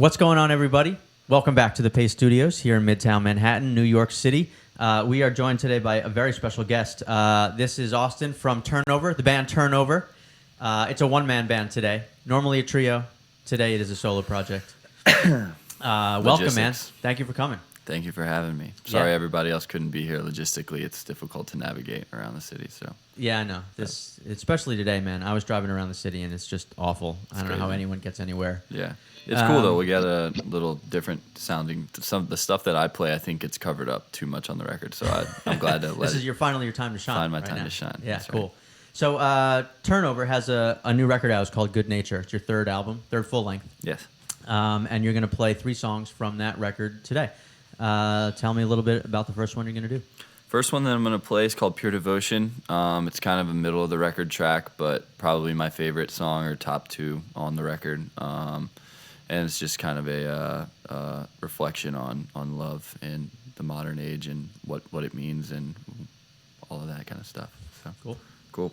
What's going on, everybody? Welcome back to the Paste Studios here in Midtown Manhattan, New York City. We are joined today by a very special guest. This is Austin from Turnover, the band Turnover. It's a one-man band today. Normally a trio. Today it is a solo project. Welcome, man. Thank you for coming. Thank you for having me. Sorry everybody else couldn't be here. Logistically, it's difficult to navigate around the city. So yeah, I know. Especially today, man. I was driving around the city and it's just awful. I don't know how anyone gets anywhere. Yeah. It's cool though. We got a little different sounding. Some of the stuff that I play, I think gets covered up too much on the record. So I'm glad to let this is your time to shine. Find my right time now. to shine. Yeah, That's cool. Right. So Turnover has a new record out. It's called Good Nature. It's your third album, third full length. Yes. And you're going to play 3 songs from that record today. Tell me a little bit about the first one you're going to do. First one that I'm going to play is called Pure Devotion. It's kind of a middle of the record track, but probably my favorite song or top 2 on the record. And it's just kind of a reflection on love in the modern age and what it means and all of that kind of stuff. So cool.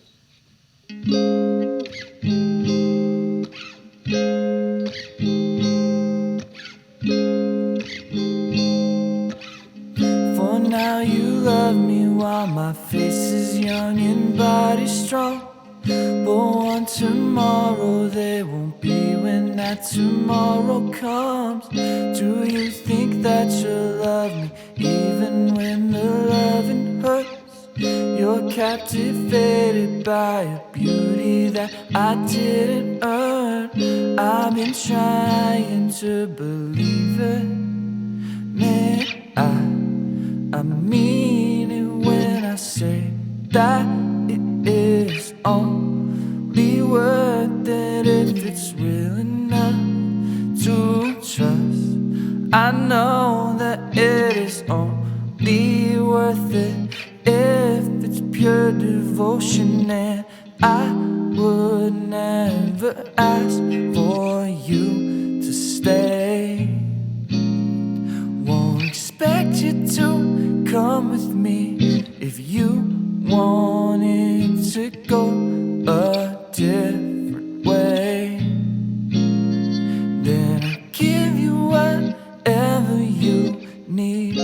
For now you love me while my face is young and body strong. But one tomorrow there won't be when that tomorrow comes. Do you think that you'll love me even when the loving hurts? You're captivated by a beauty that I didn't earn. I've been trying to believe it. Man, I mean it when I say that it is only worth it if it's real enough to trust. I know that it is only worth it if it's pure devotion, and I would never ask for you to stay. Won't expect you to come with me if you wanted to go a different way. Then I'll give you whatever you need.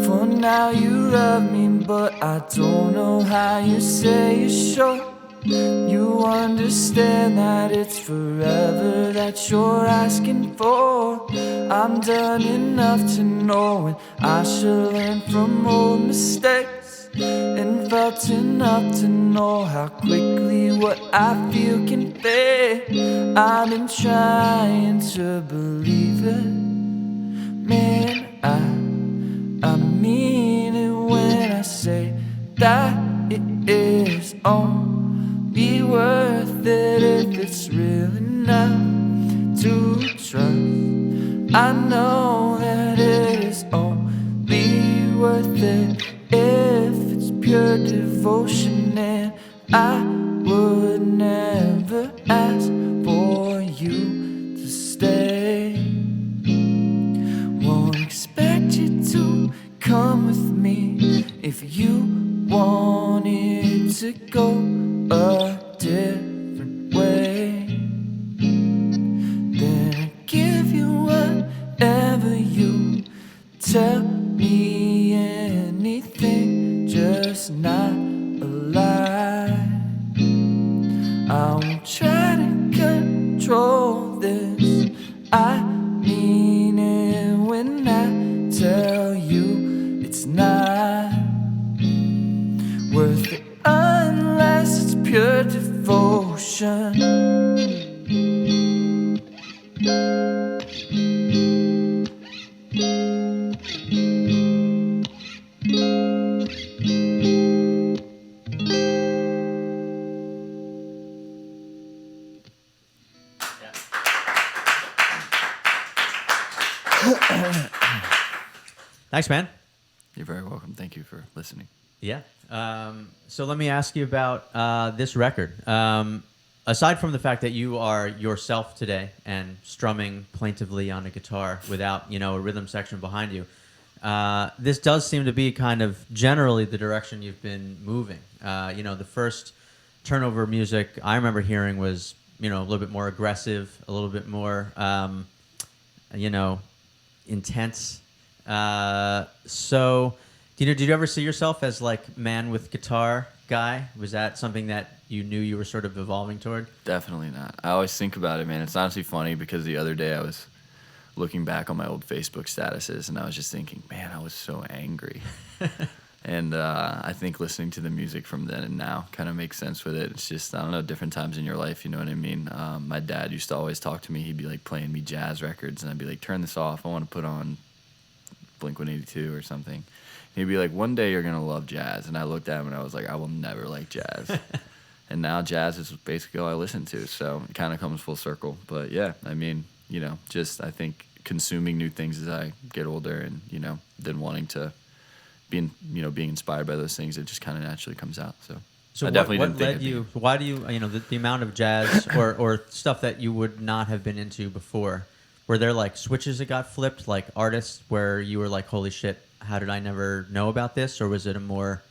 For now you love me, but I don't know how you say you're sure. You understand that it's forever that you're asking for. I'm done enough to know when I should learn from old mistakes, and felt enough to know how quickly what I feel can fade. I've been trying to believe it. Man, I mean it when I say that it is only worth it if it's real enough to trust. I know that it is only worth it if it's pure devotion, and I would never ask for you to stay. Won't expect you to come with me if you wanted to go a different way. Then I give you whatever you tell me, anything, just not a lie. I won't try to control this. I mean it when I tell you it's not worth it unless it's pure devotion. Thanks, man. You're very welcome. Thank you for listening. Yeah. So let me ask you about this record. Aside from the fact that you are yourself today and strumming plaintively on a guitar without, a rhythm section behind you, This does seem to be kind of generally the direction you've been moving. The first turnover music I remember hearing was, a little bit more aggressive, a little bit more, intense. So, did you ever see yourself as like man with guitar guy? Was that something that you knew you were sort of evolving toward? Definitely not. I always think about it, man. It's honestly funny because the other day I was looking back on my old Facebook statuses and I was just thinking, man, I was so angry. And I think listening to the music from then and now kind of makes sense with it. It's just, I don't know, different times in your life, you know what I mean? My dad used to always talk to me. He'd be like playing me jazz records and I'd be like, turn this off. I want to put on Blink-182 or something. And he'd be like, one day you're going to love jazz. And I looked at him and I was like, I will never like jazz. And now jazz is basically all I listen to. So it kind of comes full circle. But yeah, I mean, just I think consuming new things as I get older and, then wanting to being inspired by those things, it just kind of naturally comes out. So I definitely what didn't think led you? Why do you the amount of jazz or stuff that you would not have been into before? Were there like switches that got flipped, like artists where you were like, holy shit, how did I never know about this? Or was it a more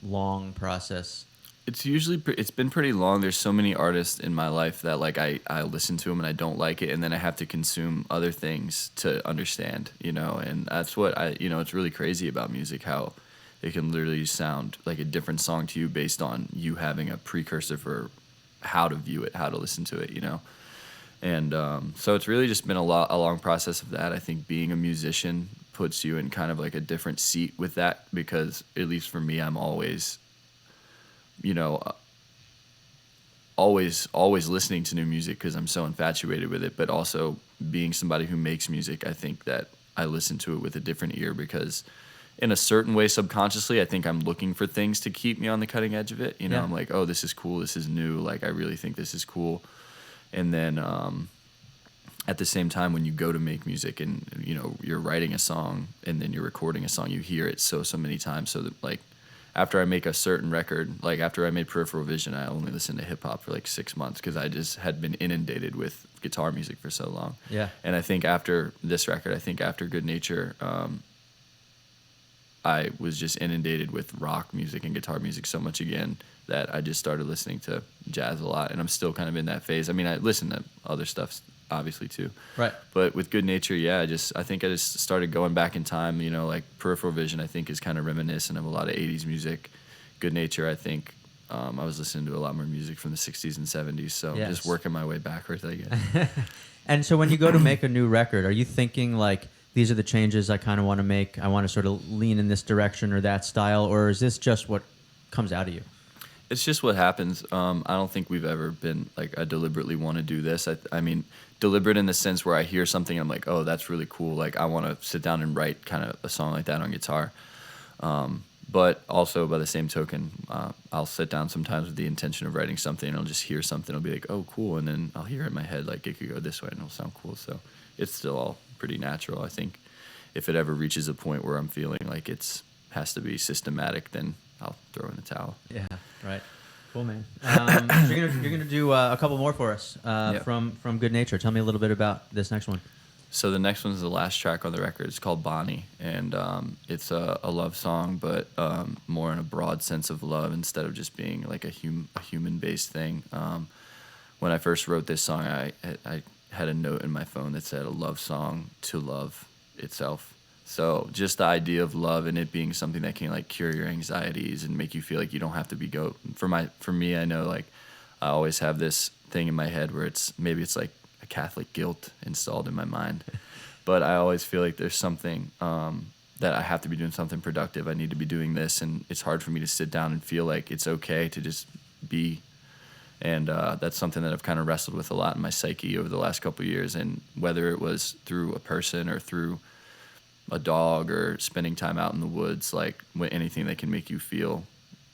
long process? It's been pretty long. There's so many artists in my life that like I listen to them and I don't like it, and then I have to consume other things to understand, and that's what it's really crazy about music, how it can literally sound like a different song to you based on you having a precursor for how to view it, how to listen to it, and so it's really just been a long process of that. I think being a musician puts you in kind of like a different seat with that, because at least for me, I'm always always listening to new music because I'm so infatuated with it, but also being somebody who makes music, I think that I listen to it with a different ear, because in a certain way, subconsciously, I think I'm looking for things to keep me on the cutting edge of it. Yeah. I'm like, oh, this is cool, this is new, like I really think this is cool. And then at the same time, when you go to make music and you're writing a song and then you're recording a song, you hear it so many times, so that like after I make a certain record, like after I made Peripheral Vision, I only listened to hip hop for like 6 months because I just had been inundated with guitar music for so long. Yeah. And I think after this record, after Good Nature, I was just inundated with rock music and guitar music so much again that I just started listening to jazz a lot. And I'm still kind of in that phase. I mean, I listen to other stuff obviously too. Right. But with Good Nature, yeah, I think I just started going back in time, like Peripheral Vision, I think is kind of reminiscent of a lot of 80s music. Good Nature, I think I was listening to a lot more music from the 60s and 70s, so Yes. just working my way backwards, I guess. And so when you go to make a new record, are you thinking like, these are the changes I kind of want to make, I want to sort of lean in this direction or that style, or is this just what comes out of you? It's just what happens. I don't think we've ever been like, I deliberately want to do this. I mean, deliberate in the sense where I hear something and I'm like, oh, that's really cool. Like, I want to sit down and write kind of a song like that on guitar. But also, by the same token, I'll sit down sometimes with the intention of writing something, and I'll just hear something. I'll be like, oh, cool. And then I'll hear it in my head, like, it could go this way, and it'll sound cool. So it's still all pretty natural. I think if it ever reaches a point where I'm feeling like it's has to be systematic, then I'll throw in the towel. Yeah, right. Cool, man. So you're gonna do a couple more for us Yep. from Good Nature. Tell me a little bit about this next one. So the next one's the last track on the record. It's called Bonnie, and it's a love song, but more in a broad sense of love instead of just being like a human-based thing. When I first wrote this song, I had a note in my phone that said a love song to love itself. So just the idea of love and it being something that can like cure your anxieties and make you feel like you don't have to be for me, I know like I always have this thing in my head where it's like a Catholic guilt installed in my mind, but I always feel like there's something that I have to be doing something productive. I need to be doing this, and it's hard for me to sit down and feel like it's okay to just be. And that's something that I've kind of wrestled with a lot in my psyche over the last couple of years. And whether it was through a person or through a dog or spending time out in the woods, like anything that can make you feel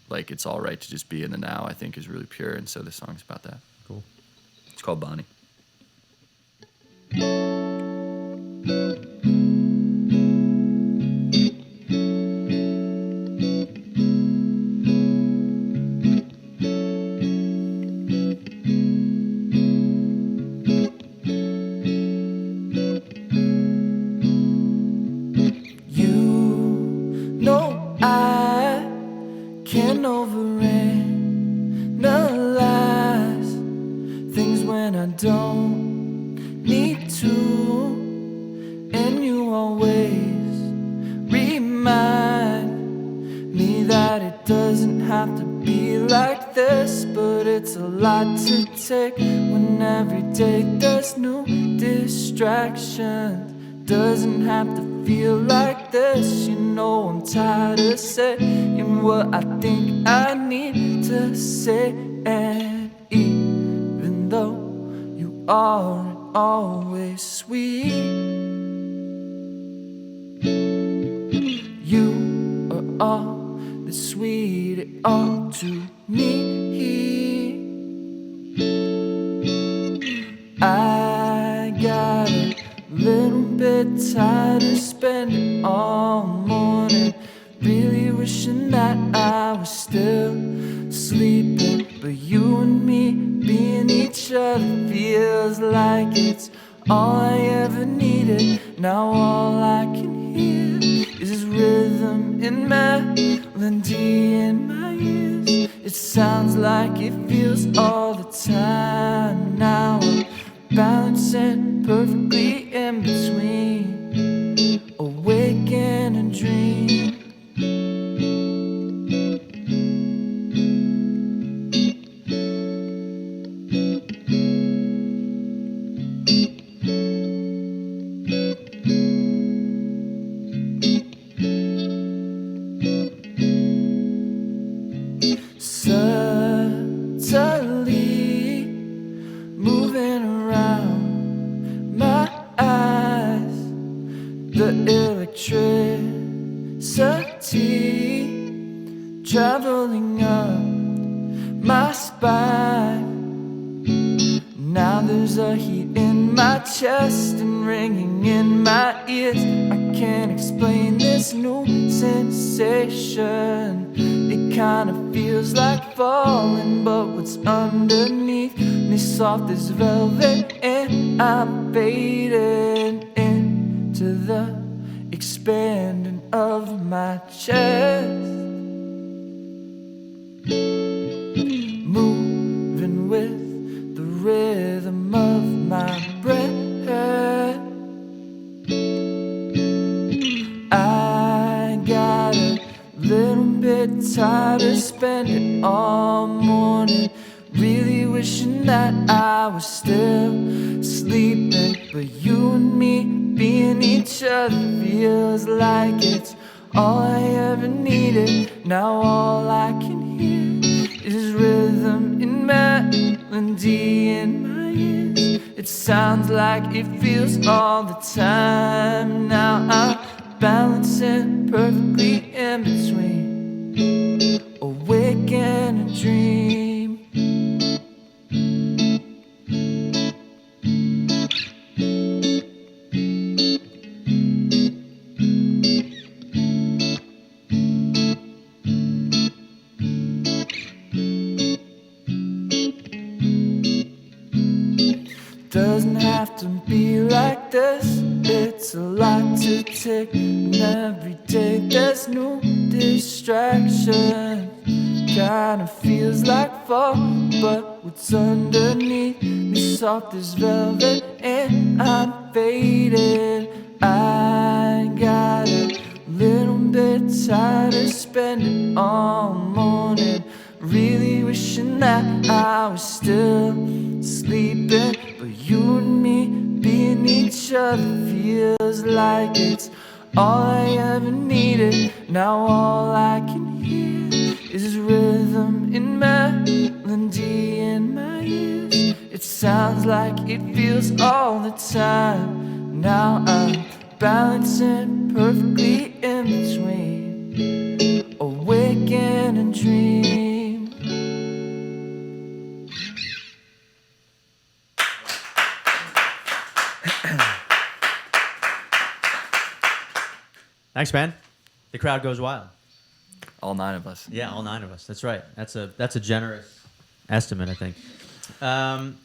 like it's all right to just be in the now, I think is really pure. And so this song's about that. Cool. It's called Bonnie. You overanalyze things when I don't need to. And you always remind me that it doesn't have to be like this, but it's a lot to take when every day there's new distractions. Doesn't have to feel like this. You know I'm tired of saying what I think I need to say. And even though you aren't always sweet, you are all the sweet it ought to me. I got a little bit tired of spending all morning really wishing that I was still sleeping, but you and me being each other feels like it's all I ever needed. Now all I can hear is rhythm and melody in my ears. It sounds like it feels all the time. Now I'm balancing perfectly in between awake and a dream. Subtly moving around my eyes, the electricity traveling up my spine. Now there's a heat in my chest and ringing in my ears. I can't explain this new sensation. It kind of feels like falling, but what's underneath me soft as velvet, and I'm fading into the expanding of my chest. Moving with the rhythm of my breath. I got a little bit tired of spending all morning really wishing that I was still sleeping, but you and me being each other feels like it's all I ever needed. Now all I can hear is rhythm and melody in my ears. It sounds like it feels all the time. Now I'm balancing perfectly in between awake and a dream. Doesn't have to be like this. It's a lot to take, and every day there's new distraction. Kinda feels like fall, but what's underneath me soft as velvet, and I'm faded. I got a little bit tired of spending all morning really wishing that I was still sleeping, but you and me being each other feels like it's all I ever needed. Now all I can hear is rhythm and melody in my ears. It sounds like it feels all the time. Now I'm balancing perfectly in between awake and a dream. Thanks, man. The crowd goes wild. All 9 of us. Yeah, all 9 of us. That's right. That's a generous estimate, I think.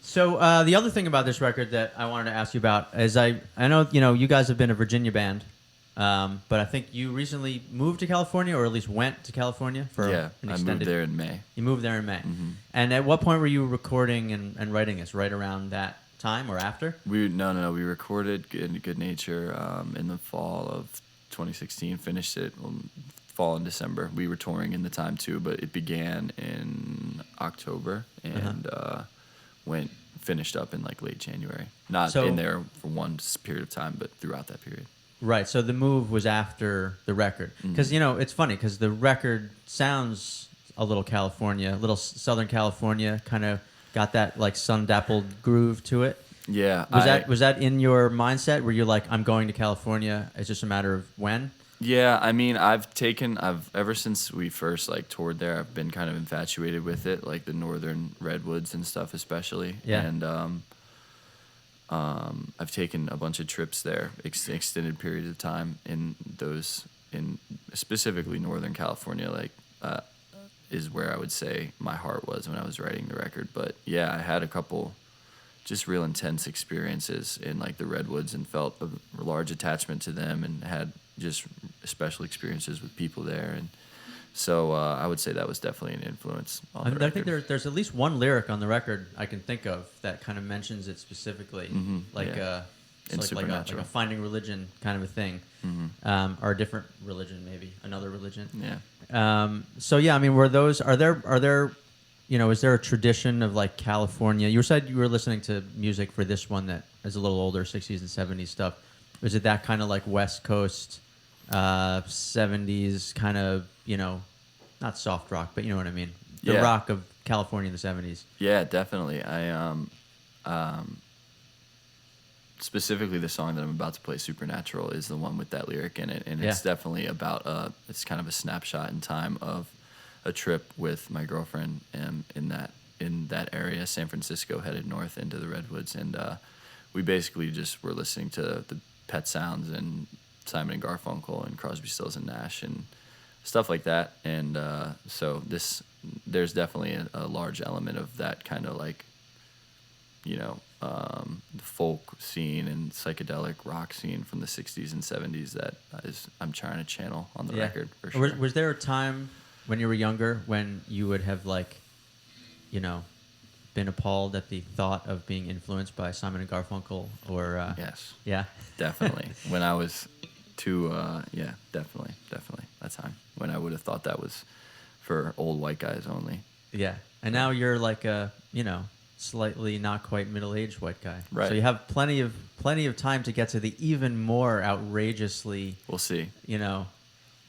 So the other thing about this record that I wanted to ask you about is I know you guys have been a Virginia band But I think you recently moved to California, or at least went to California for Yeah, an I extended. moved there in May. You moved there in May. And at what point were you recording and writing this? Right around that time or after? No. We recorded Good Nature in the fall of 2016. Finished it fall in December. We were touring in the time too, but it began in October and finished up in like late January. Not in there for one period of time, but throughout that period. Right. So the move was after the record, because it's funny because the record sounds a little California, a little Southern California, kind of got that like sun-dappled groove to it. Yeah. Was that in your mindset? Were you like, I'm going to California? It's just a matter of when? Yeah, I mean, I've ever since we first like toured there, I've been kind of infatuated with it, like the northern redwoods and stuff, especially. Yeah. And I've taken a bunch of trips there, extended periods of time in specifically Northern California, like is where I would say my heart was when I was writing the record. But yeah, I had a couple just real intense experiences in like the redwoods and felt a large attachment to them and had just special experiences with people there. And so I would say that was definitely an influence on the record. I think there's at least one lyric on the record I can think of that kind of mentions it specifically, like it's like a finding religion kind of a thing, or a different religion, maybe another religion. Yeah. So yeah, I mean, are there, is there a tradition of like California? You said you were listening to music for this one that is a little older, 60s and 70s stuff. Is it that kind of like West Coast, 70s kind of, not soft rock, but you know what I mean? The rock of California in the 70s. Yeah, definitely. I specifically the song that I'm about to play, Supernatural, is the one with that lyric in it, and it's definitely about it's kind of a snapshot in time of a trip with my girlfriend in that area, San Francisco, headed north into the redwoods, and we basically just were listening to the Pet Sounds and Simon and Garfunkel and Crosby, Stills and Nash and stuff like that. And so there's definitely a large element of that kind of like, the folk scene and psychedelic rock scene from the 60s and 70s that I'm trying to channel on the record for sure. Was there a time when you were younger when you would have like, been appalled at the thought of being influenced by Simon and Garfunkel or Yes. Yeah. Definitely. When I was definitely that time when I would have thought that was for old white guys only. Yeah. And now you're like a, slightly not quite middle-aged white guy. Right. So you have plenty of time to get to the even more outrageously, we'll see.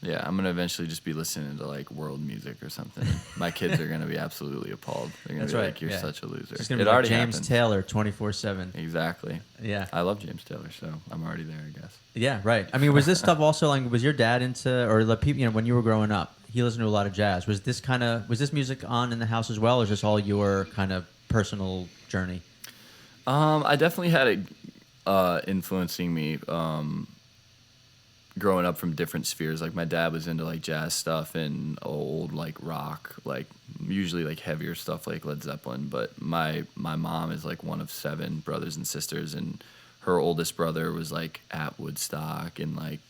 Yeah, I'm going to eventually just be listening to, like, world music or something. My kids are going to be absolutely appalled. They're going to be like, you're such a loser. It's going to be like James Taylor 24/7. Exactly. Yeah. I love James Taylor, so I'm already there, I guess. Yeah, right. I mean, was this stuff also, like, was your dad into, or the people, when you were growing up, he listened to a lot of jazz. Was this music on in the house as well, or is this all your kind of personal journey? I definitely had it influencing me growing up from different spheres. Like my dad was into like jazz stuff and old like rock, like usually like heavier stuff like Led Zeppelin. But my mom is like one of 7 brothers and sisters, and her oldest brother was like at Woodstock and like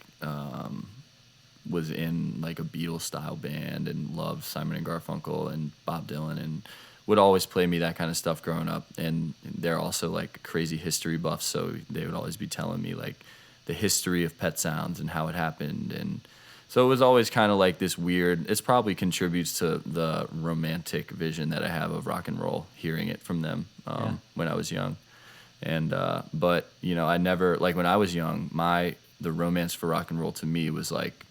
was in like a Beatles style band and loved Simon and Garfunkel and Bob Dylan and would always play me that kind of stuff growing up. And they're also like crazy history buffs, so they would always be telling me like the history of Pet Sounds and how it happened. And so it was always kind of like this weird, it's probably contributes to the romantic vision that I have of rock and roll, hearing it from them when I was young. And but I never, like when I was young, the romance for rock and roll to me was like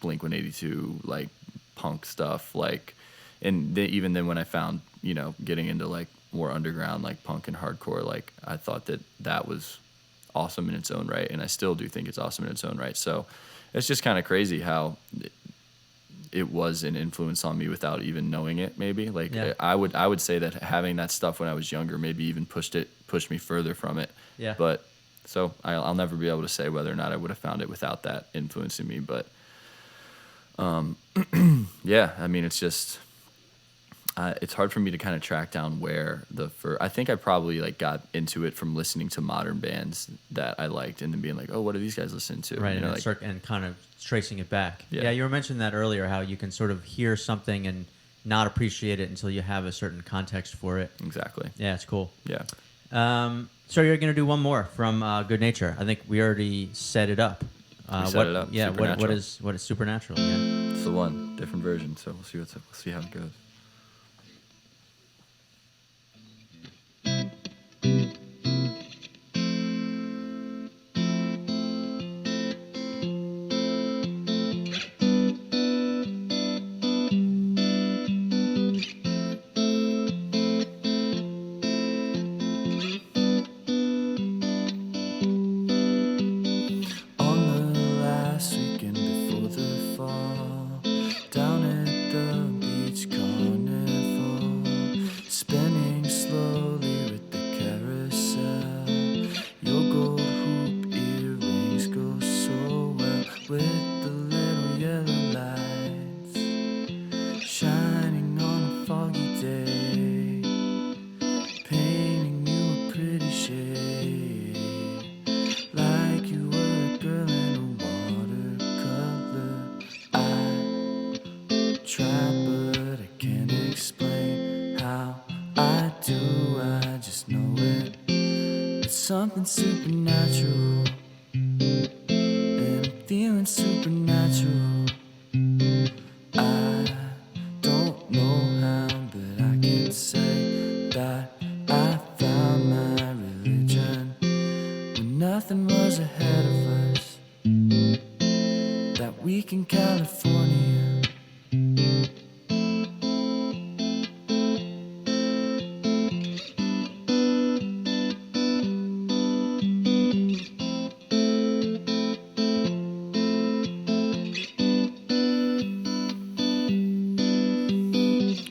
Blink-182, like punk stuff, like, and even then when I found getting into like more underground like punk and hardcore, like I thought that was awesome in its own right, and I still do think it's awesome in its own right. So it's just kind of crazy how it was an influence on me without even knowing it. Maybe like I would say that having that stuff when I was younger maybe even pushed me further from it. Yeah. But so I'll never be able to say whether or not I would have found it without that influencing me. But yeah, I mean, it's just it's hard for me to kind of track down where I think I probably like got into it from listening to modern bands that I liked and then being like, oh, what do these guys listen to? Right, you know, and kind of tracing it back. Yeah. Yeah, you were mentioning that earlier, how you can sort of hear something and not appreciate it until you have a certain context for it. exactly. Yeah, it's cool. Yeah. So you're going to do one more from Good Nature. I think we already set it up. We set it up. Yeah, what Supernatural. is Supernatural? Yeah. It's the one, different version. So we'll see how it goes. On the last weekend before the fall, down at the beach carnival, spinning slowly with the carousel. Your gold hoop earrings go so well with the little yellow lights shining on a foggy day, painting you a pretty shade, like you were a girl in a watercolor. I try, but I can't explain how I do. I just know it. It's something supernatural, and I'm feeling supernatural. I don't know how, but I can say that I found my religion when nothing was ahead of us. That week in California,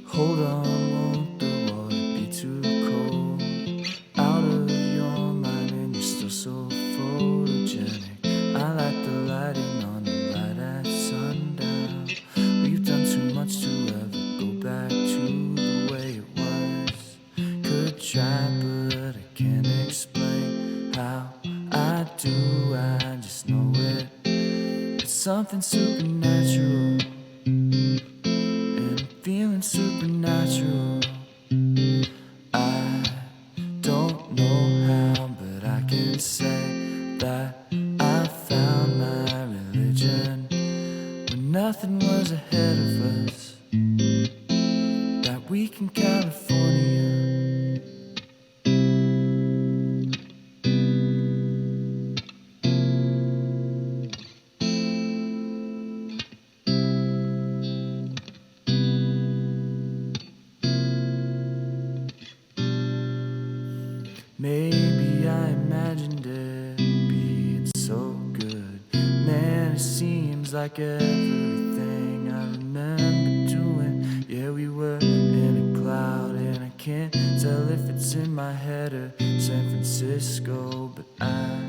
hold on, won't the water be too cold? Out of your mind and you're still so photogenic. I like the lighting on the light at sundown. We've done too much to ever go back to the way it was. Could try, but I can't explain how I do. I just know it. It's something supernatural, and I'm feeling supernatural. I don't know how, but I can say that I found my religion when nothing was ahead of us. That week in California. Maybe I imagined it being so good. Man, it seems like everything I remember doing. Yeah, we were in a cloud, and I can't tell if it's in my head or San Francisco. But I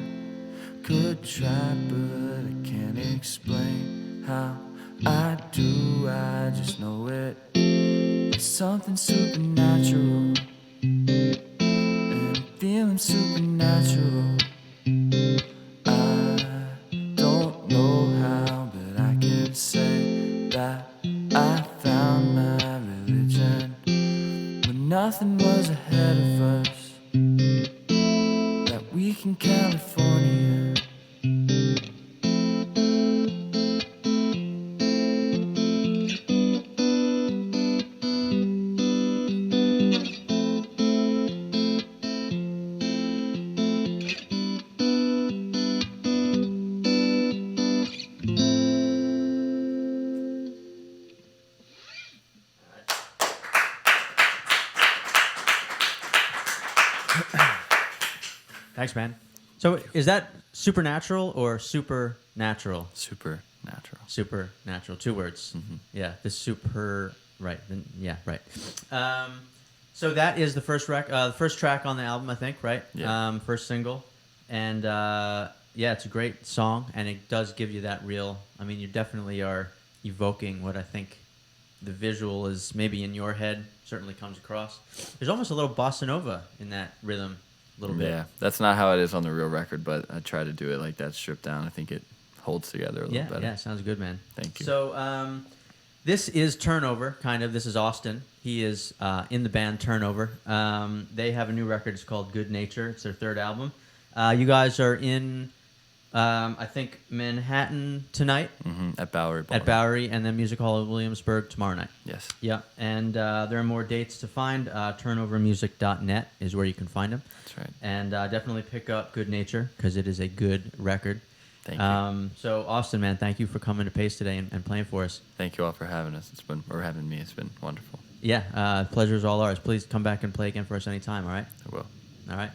could try, but I can't explain how I do. I just know it. It's something supernatural, and I'm feeling supernatural. I don't know how, but I can say that I found my religion when nothing was ahead of us. That week in California. Thanks, man. So is that supernatural or supernatural? Supernatural. Supernatural, 2 words. Yeah, the super. Right. Then yeah. Right. So that is the first track on the album, I think. Right. Yeah. First single, and yeah, it's a great song, and it does give you that real. I mean, you definitely are evoking what I think the visual is maybe in your head certainly comes across. There's almost a little bossa nova in that rhythm, a little bit. Yeah, that's not how it is on the real record, but I try to do it like that, stripped down. I think it holds together a little better. Yeah, sounds good, man. Thank you. So this is Turnover, kind of. This is Austin. He is in the band Turnover. They have a new record. It's called Good Nature. It's their third album. You guys are in, I think, Manhattan tonight. At Bowery. At Bowery, and then Music Hall of Williamsburg tomorrow night. Yes. Yeah, and there are more dates to find. Turnovermusic.net is where you can find them. That's right. And definitely pick up Good Nature because it is a good record. Thank you. So Austin, man, thank you for coming to Paste today and playing for us. Thank you all for having us. Having me. It's been wonderful. Yeah, pleasure is all ours. Please come back and play again for us anytime. All right. I will. All right.